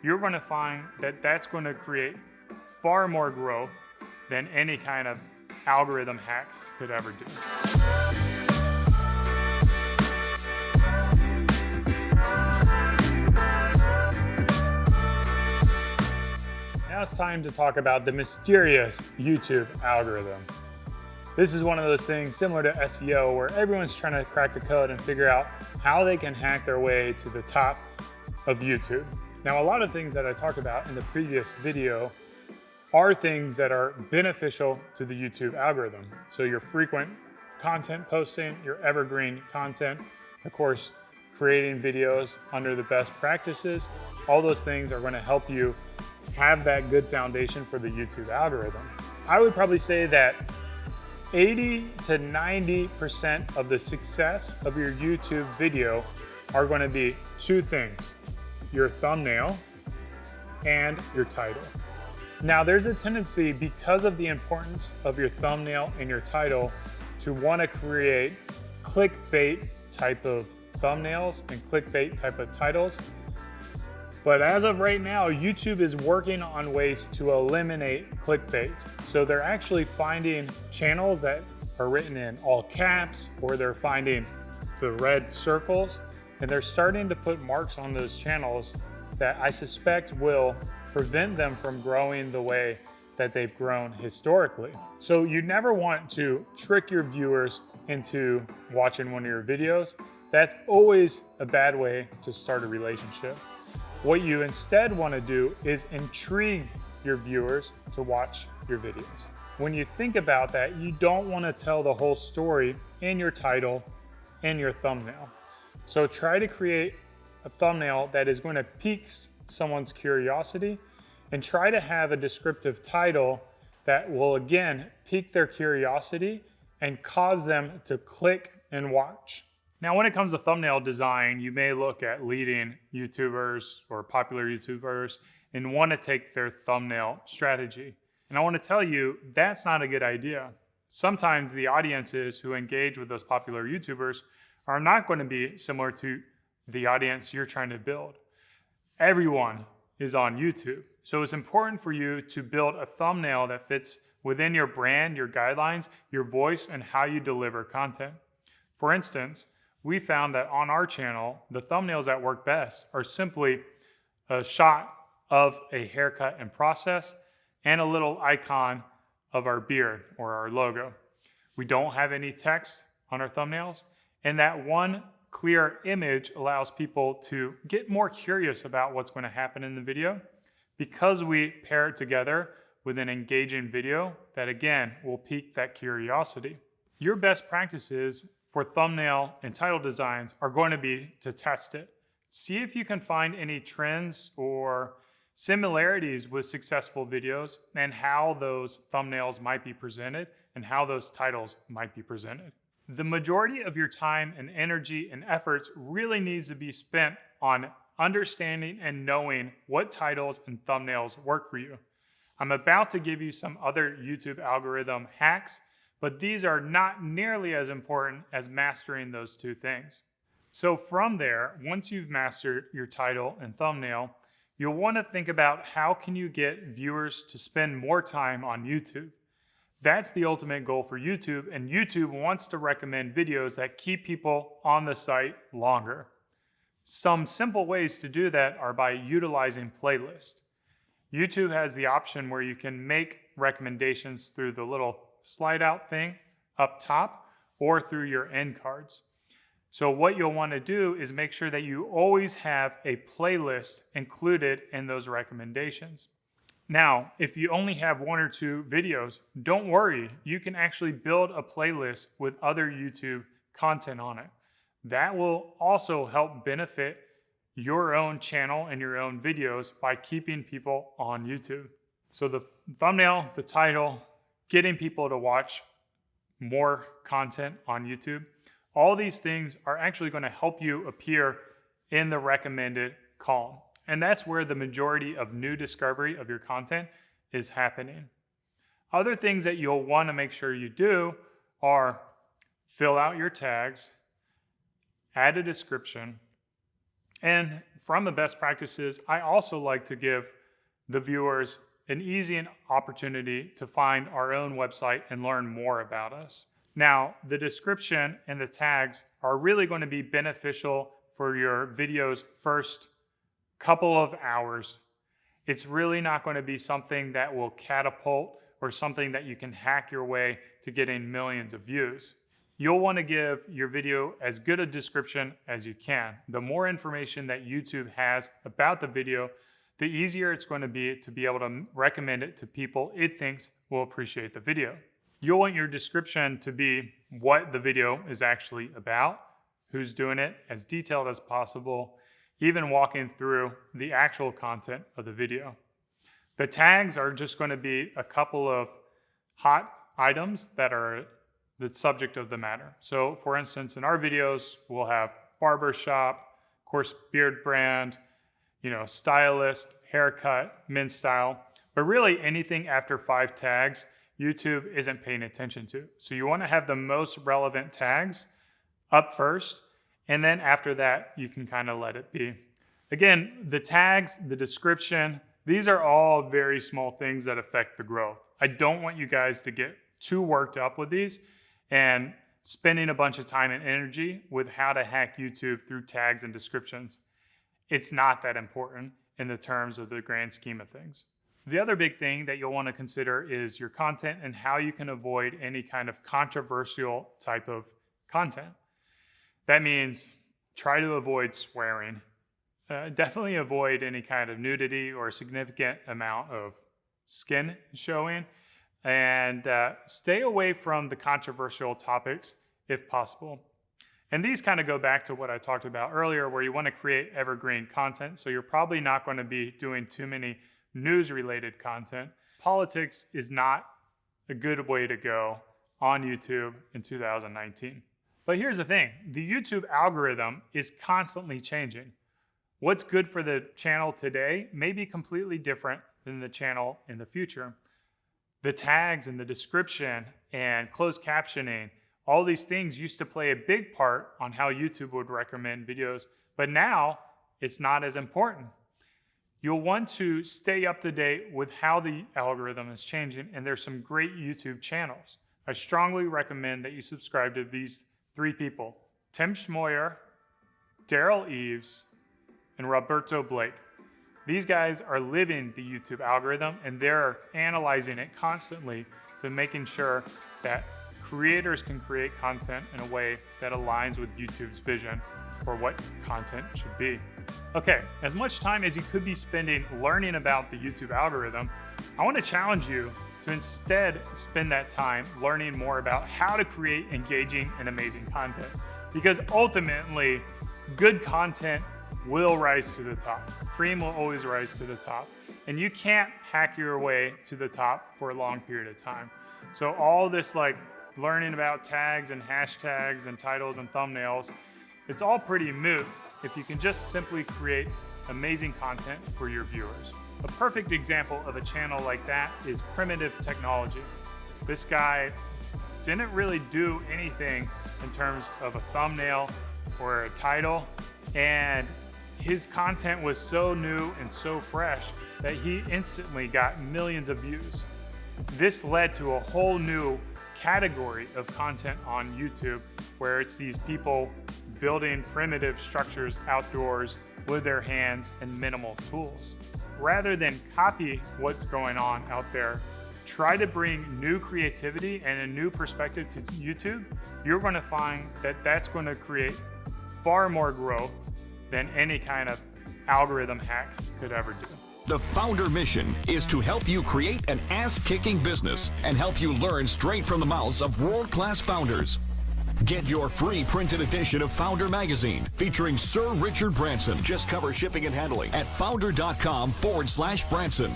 you're going to find that that's going to create far more growth than any kind of algorithm hack could ever do. Now it's time to talk about the mysterious YouTube algorithm. This is one of those things similar to SEO where everyone's trying to crack the code and figure out how they can hack their way to the top of YouTube. Now, a lot of things that I talked about in the previous video are things that are beneficial to the YouTube algorithm. So your frequent content posting, your evergreen content, of course, creating videos under the best practices, all those things are going to help you have that good foundation for the YouTube algorithm. I would probably say that 80 to 90% of the success of your YouTube video are going to be two things: your thumbnail and your title. Now, there's a tendency, because of the importance of your thumbnail and your title, to want to create clickbait type of thumbnails and clickbait type of titles. But as of right now, YouTube is working on ways to eliminate clickbait. So they're actually finding channels that are written in all caps, or they're finding the red circles, and they're starting to put marks on those channels that I suspect will prevent them from growing the way that they've grown historically. So you never want to trick your viewers into watching one of your videos. That's always a bad way to start a relationship. What you instead want to do is intrigue your viewers to watch your videos. When you think about that, you don't want to tell the whole story in your title and your thumbnail. So try to create a thumbnail that is going to pique someone's curiosity, and try to have a descriptive title that will again pique their curiosity and cause them to click and watch. Now, when it comes to thumbnail design, you may look at leading YouTubers or popular YouTubers and want to take their thumbnail strategy. And I want to tell you, that's not a good idea. Sometimes the audiences who engage with those popular YouTubers are not going to be similar to the audience you're trying to build. Everyone is on YouTube. So it's important for you to build a thumbnail that fits within your brand, your guidelines, your voice, and how you deliver content. For instance, we found that on our channel, the thumbnails that work best are simply a shot of a haircut and process and a little icon of our beard or our logo. We don't have any text on our thumbnails, and that one clear image allows people to get more curious about what's going to happen in the video, because we pair it together with an engaging video that again will pique that curiosity. Your best practices for thumbnail and title designs are going to be to test it. See if you can find any trends or similarities with successful videos and how those thumbnails might be presented and how those titles might be presented. The majority of your time and energy and efforts really needs to be spent on understanding and knowing what titles and thumbnails work for you. I'm about to give you some other YouTube algorithm hacks, but these are not nearly as important as mastering those two things. So from there, once you've mastered your title and thumbnail, you'll want to think about how can you get viewers to spend more time on YouTube. That's the ultimate goal for YouTube, and YouTube wants to recommend videos that keep people on the site longer. Some simple ways to do that are by utilizing playlists. YouTube has the option where you can make recommendations through the little slide out thing up top or through your end cards. So what you'll want to do is make sure that you always have a playlist included in those recommendations. Now, if you only have one or two videos, don't worry. You can actually build a playlist with other YouTube content on it. That will also help benefit your own channel and your own videos by keeping people on YouTube. So the thumbnail, the title, getting people to watch more content on YouTube, all these things are actually going to help you appear in the recommended column. And that's where the majority of new discovery of your content is happening. Other things that you'll want to make sure you do are fill out your tags, add a description, and from the best practices, I also like to give the viewers an easy opportunity to find our own website and learn more about us. Now, the description and the tags are really going to be beneficial for your video's first couple of hours. It's really not going to be something that will catapult or something that you can hack your way to getting millions of views. You'll want to give your video as good a description as you can. The more information that YouTube has about the video, the easier it's going to be able to recommend it to people it thinks will appreciate the video. You'll want your description to be what the video is actually about, who's doing it, as detailed as possible, even walking through the actual content of the video. The tags are just going to be a couple of hot items that are the subject of the matter. So for instance, in our videos, we'll have barbershop, of course, beard brand, stylist, haircut, men's style, but really anything after 5 tags, YouTube isn't paying attention to. So you want to have the most relevant tags up first, and then after that, you can kind of let it be. Again, the tags, the description, these are all very small things that affect the growth. I don't want you guys to get too worked up with these and spending a bunch of time and energy with how to hack YouTube through tags and descriptions. It's not that important in the terms of the grand scheme of things. The other big thing that you'll want to consider is your content and how you can avoid any kind of controversial type of content. That means try to avoid swearing. Definitely avoid any kind of nudity or significant amount of skin showing, and stay away from the controversial topics if possible. And these kind of go back to what I talked about earlier, where you want to create evergreen content. So you're probably not going to be doing too many news-related content. Politics is not a good way to go on YouTube in 2019. But here's the thing, the YouTube algorithm is constantly changing. What's good for the channel today may be completely different than the channel in the future. The tags and the description and closed captioning, all these things used to play a big part on how YouTube would recommend videos, but now it's not as important. You'll want to stay up to date with how the algorithm is changing, and there's some great YouTube channels. I strongly recommend that you subscribe to these 3 people, Tim Schmoyer, Daryl Eves, and Roberto Blake. These guys are living the YouTube algorithm, and they're analyzing it constantly to making sure that creators can create content in a way that aligns with YouTube's vision for what content should be. Okay, as much time as you could be spending learning about the YouTube algorithm, I want to challenge you to instead spend that time learning more about how to create engaging and amazing content. Because ultimately, good content will rise to the top. Cream will always rise to the top. And you can't hack your way to the top for a long period of time. So all this learning about tags and hashtags and titles and thumbnails, it's all pretty moot if you can just simply create amazing content for your viewers. A perfect example of a channel like that is Primitive Technology. This guy didn't really do anything in terms of a thumbnail or a title, and his content was so new and so fresh that he instantly got millions of views. This led to a whole new category of content on YouTube where it's these people building primitive structures outdoors with their hands and minimal tools. Rather than copy what's going on out there, try to bring new creativity and a new perspective to YouTube. You're going to find that that's going to create far more growth than any kind of algorithm hack could ever do. The Foundr mission is to help you create an ass-kicking business and help you learn straight from the mouths of world-class founders. Get your free printed edition of Foundr magazine featuring Sir Richard Branson. Just cover shipping and handling at foundr.com/Branson.